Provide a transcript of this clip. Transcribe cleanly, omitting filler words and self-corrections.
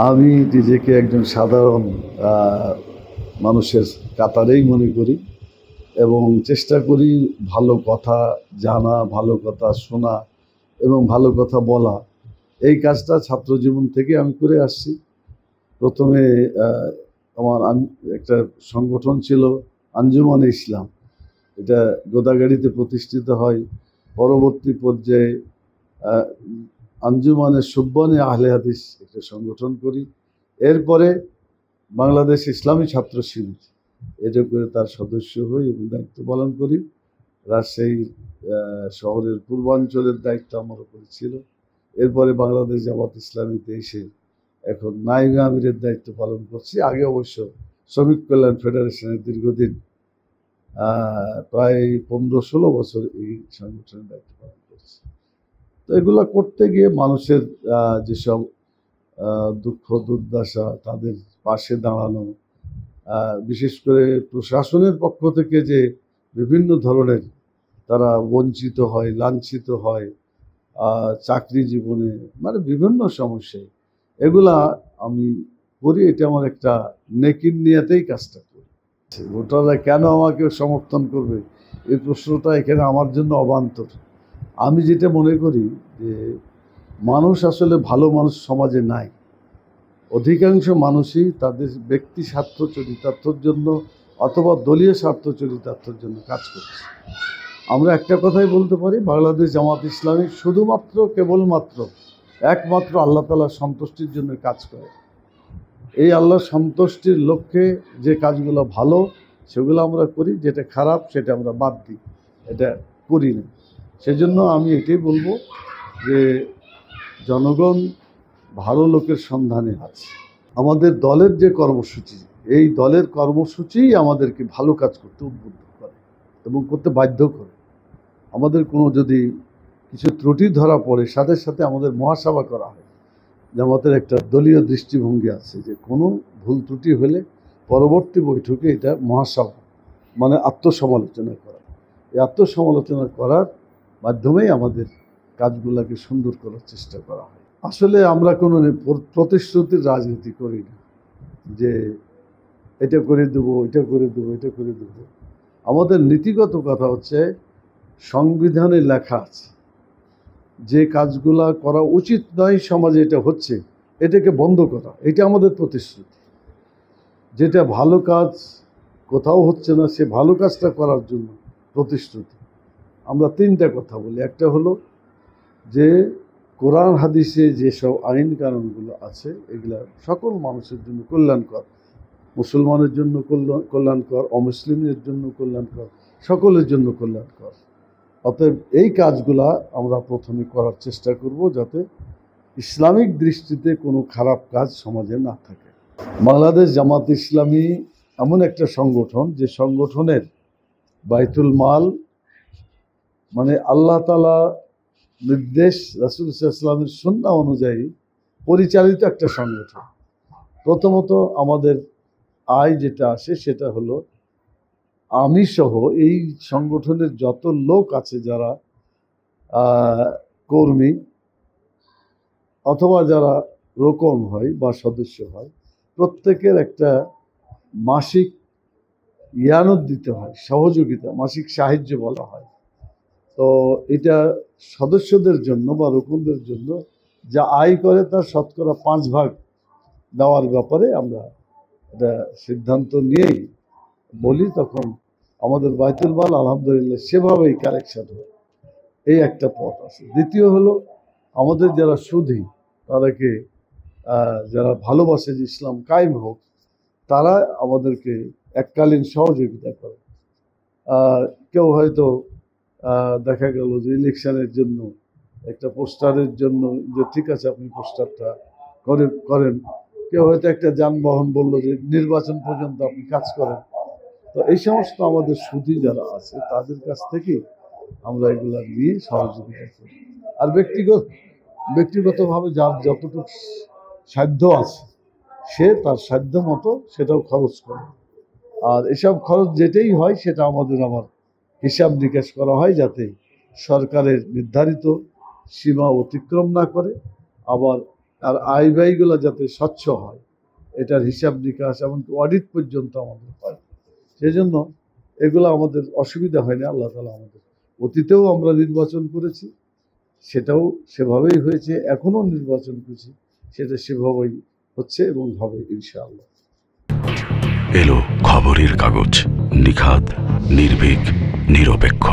আমি নিজেকে একজন সাধারণ মানুষের কাতারেই মনে করি এবং চেষ্টা করি ভালো কথা জানা, ভালো কথা শোনা এবং ভালো কথা বলা। এই কাজটা ছাত্র জীবন থেকে আমি করে আসছি। প্রথমে আমার একটা সংগঠন ছিল আঞ্জুমানে ইসলাম, এটা গোদাগাড়িতে প্রতিষ্ঠিত হয়। পরবর্তী পর্যায়ে আঞ্জুমানে সুব্বানে আহলে হাদিস একটা সংগঠন করি। এরপরে বাংলাদেশ ইসলামী ছাত্র শিবির, এটা করে তার সদস্য হই এবং দায়িত্ব পালন করি। রাজশাহী শহরের পূর্বাঞ্চলের দায়িত্ব আমার উপরে ছিল। এরপরে বাংলাদেশ জামাত ইসলামীতে এসে এখন নায়েবে আমিরের দায়িত্ব পালন করছি। আগে অবশ্য শ্রমিক কল্যাণ ফেডারেশনের দীর্ঘদিন প্রায় 15-16 বছর এই সংগঠনের দায়িত্ব পালন করছি। তো এগুলা করতে গিয়ে মানুষের যেসব দুঃখ দুর্দশা, তাদের পাশে দাঁড়ানো, বিশেষ করে প্রশাসনের পক্ষ থেকে যে বিভিন্ন ধরনের তারা বঞ্চিত হয়, লাঞ্ছিত হয় চাকরি জীবনে, মানে বিভিন্ন সমস্যায়, এগুলা আমি করি। এটা আমার একটা নেকির নিয়াতেই কাজটা করি। ভোটাররা কেন আমাকে সমর্থন করবে, এই প্রশ্নটা এখানে আমার জন্য অবান্তর। আমি যেটা মনে করি যে মানুষ আসলে ভালো মানুষ সমাজে নাই। অধিকাংশ মানুষই তাদের ব্যক্তি স্বার্থ চরিতার্থর জন্য অথবা দলীয় স্বার্থ চরিতার্থর জন্য কাজ করছে। আমরা একটা কথাই বলতে পারি, বাংলাদেশ জামাত ইসলামী শুধুমাত্র কেবলমাত্র একমাত্র আল্লাহ তাআলার সন্তুষ্টির জন্য কাজ করে। এই আল্লাহর সন্তুষ্টির লক্ষ্যে যে কাজগুলো ভালো সেগুলো আমরা করি, যেটা খারাপ সেটা আমরা বাদ দিই, এটা করি না। সেজন্য আমি এটাই বলবো যে জনগণ ভালো লোকের সন্ধানে আছে। আমাদের দলের যে কর্মসূচি, এই দলের কর্মসূচিই আমাদেরকে ভালো কাজ করতে উদ্বুদ্ধ করে এবং করতে বাধ্য করে। আমাদের কোনো যদি কিছু ত্রুটি ধরা পড়ে, সাথে সাথে আমাদের মহাসভা করা হয়। জামাতের একটা দলীয় দৃষ্টিভঙ্গি আছে যে কোনো ভুল ত্রুটি হলে পরবর্তী বৈঠকে এটা মহাসভা, মানে আত্মসমালোচনা করা। এই আত্মসমালোচনা করার মাধ্যমেই আমাদের কাজগুলোকে সুন্দর করার চেষ্টা করা হয়। আসলে আমরা কোনো প্রতিশ্রুতির রাজনীতি করি না যে এটা করে দেবো, এটা করে দেবো, এটা করে দেবো। আমাদের নীতিগত কথা হচ্ছে, সংবিধানে লেখা আছে যে কাজগুলা করা উচিত নয় সমাজে, এটা হচ্ছে, এটাকে বন্ধ করা, এটা আমাদের প্রতিশ্রুতি। যেটা ভালো কাজ কোথাও হচ্ছে না, সে ভালো কাজটা করার জন্য প্রতিশ্রুতি। আমরা তিনটা কথা বলি। একটা হলো যে কোরআন হাদিসে যেসব আইন কানুনগুলো আছে এগুলা সকল মানুষের জন্য কল্যাণকর, মুসলমানের জন্য কল্যাণকর, অমুসলিমের জন্য কল্যাণকর, সকলের জন্য কল্যাণকর। অতএব এই কাজগুলা আমরা প্রথমে করার চেষ্টা করব যাতে ইসলামিক দৃষ্টিতে কোনো খারাপ কাজ সমাজে না থাকে। বাংলাদেশ জামাত ইসলামী এমন একটা সংগঠন যে সংগঠনের বাইতুল মাল, মানে আল্লাহ তাআলা নির্দেশ, রাসূল সাল্লাল্লাহু আলাইহি ওয়াসাল্লামের সুন্নাহ অনুযায়ী পরিচালিত একটা সংগঠন। প্রথমত আমাদের আয় যেটা আসে সেটা হলো আমি সহ এই সংগঠনের যত লোক আছে, যারা কর্মী অথবা যারা রোকন হয় বা সদস্য হয়, প্রত্যেকের একটা মাসিক ইয়ানত দিতে হয়, সহযোগিতা, মাসিক সাহায্য বলা হয়। তো এটা সদস্যদের জন্য বা রোকনদের জন্য যা আয় করে তার শতকরা 5 ভাগ দেওয়ার ব্যাপারে আমরা এটা সিদ্ধান্ত নিয়েই বলি। তখন আমাদের বাইতুল মাল আলহামদুলিল্লাহ সেভাবেই কালেকশন হয়। এই একটা পথ আছে। দ্বিতীয় হলো আমাদের যারা সুধী, তাদেরকে যারা ভালোবাসে যে ইসলাম কায়েম হোক, তারা আমাদেরকে এককালীন সহযোগিতা করে। কেউ হয়তো দেখা গেল যে ইলেকশনের জন্য একটা পোস্টারের জন্য যে ঠিক আছে আপনি পোস্টারটা করেন, কেউ হয়তো একটা যানবাহন বললো যে নির্বাচন পর্যন্ত আপনি কাজ করেন। তো এই সমস্ত আমাদের সুধী যারা আছে তাদের কাছ থেকে আমরা এগুলা নিয়ে সহযোগিতা করি। আর ব্যক্তিগতভাবে যার যতটুকু সাধ্য আছে সে তার সাধ্য মতো সেটাও খরচ করে। আর এসব খরচ যেটাই হয় সেটা আমার হিসাব নিকাশ করা হয় যাতে সরকারের নির্ধারিত সীমা অতিক্রম না করে, আবার আর আয় ব্যয়গুলো যাতে স্বচ্ছ হয়, এটার হিসাব নিকাশ এমনকি অডিট পর্যন্ত আমাদের হয়। সেই জন্য এগুলো আমাদের অসুবিধা হয় না। আল্লাহ তাআলা আমাদের অতীতেও আমরা নির্বাচন করেছি, সেটাও সেভাবেই হয়েছে, এখনো নির্বাচন করছি, সেটা সেভাবেই হচ্ছে এবং হবে ইনশাআল্লাহ। এলো খবরের কাগজ, নিখাত, নির্ভীক, নিরপেক্ষ।